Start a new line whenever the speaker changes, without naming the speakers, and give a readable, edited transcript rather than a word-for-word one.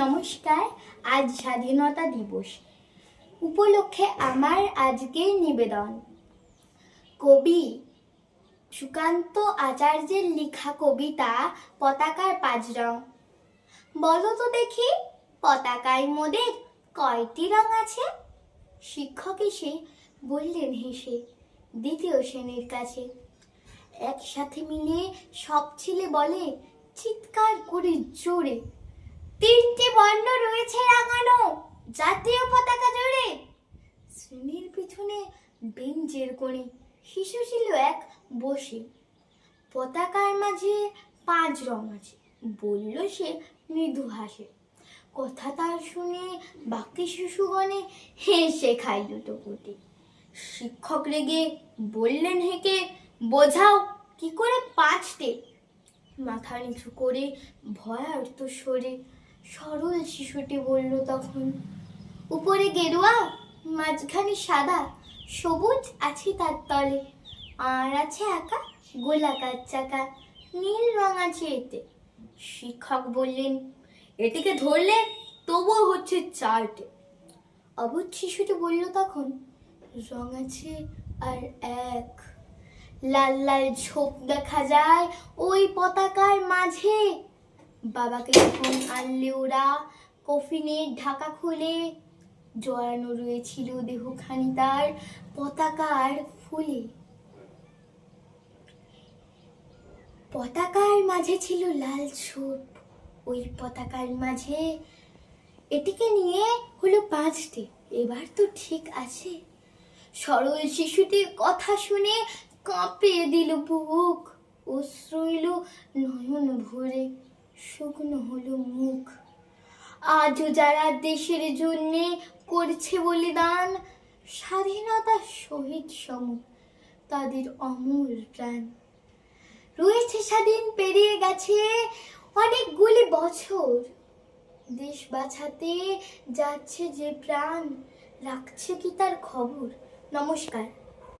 নমস্কার। আজ স্বাধীনতা দিবস উপলক্ষে আমার আজকের নিবেদন কবি সুকান্ত আচার্যের লেখা কবিতা পতাকার পাঁচ রং। বলো তো দেখি, পতাকায় মোদের কয়টি রং আছে? শিক্ষক এসে বললেন হেসে দ্বিতীয় শ্রেণীর কাছে। একসাথে মিলে সব ছেলে বলে চিৎকার করে জোরে, তিনটে বর্ণ রয়েছে রাঙানো জাতীয় পতাকা জোড়ে। শ্রেণীর পিছনে বেঞ্চের কোণে শিশু ছিল এক বসে। পতাকার মাঝে পাঁচ রং আছে বলল সে মৃদু হাসে। কথা তার শুনে বাকি শিশুগণে হেসে খাইল টুকুটি। শিক্ষক রেগে বললেন হেঁকে, বোঝাও কি করে পাঁচটে। মাথা নিচু করে ভয়ার্ত সরে সরল শিশুটি বলল তখন, উপরে গেরুয়া মাঝখানে সাদা, সবুজ আছে তার তলে, আর আছে আঁকা গোলাকার চাকা, নীল রং আছে এতে। শিক্ষক বললেন, এটিকে ধরলে তবুও হচ্ছে চারটে। অবুঝ শিশুটি বলল তখন, রং আছে আর এক, লাল লাল ঝোপ দেখা যায় ওই পতাকার মাঝে। বাবাকে যখন আনলে ওরা কফিনের ঢাকা খুলে, জড়ানো রয়েছিল দেহখানি তার পতাকার ফুলে। পতাকার মাঝে ছিল লাল ঝোপ, ওই পতাকার মাঝে। এটিকে নিয়ে হলো পাঁচটি, এবার তো ঠিক আছে। সরল শিশুটির কথা শুনে কাঁপিয়ে দিল বুক, অশ্রু এলো নয়ন ভরে, শুকনো হলো মুখ। আজও যারা দেশের জন্যে করছে বলিদান, স্বাধীনতা শহীদ সম তাদের অমর প্রাণ। রয়েছে স্বাধীন পেরিয়ে গেছে অনেকগুলি বছর, দেশ বাঁচাতে যাচ্ছে যে প্রাণ, রাখছে কি তার খবর? নমস্কার।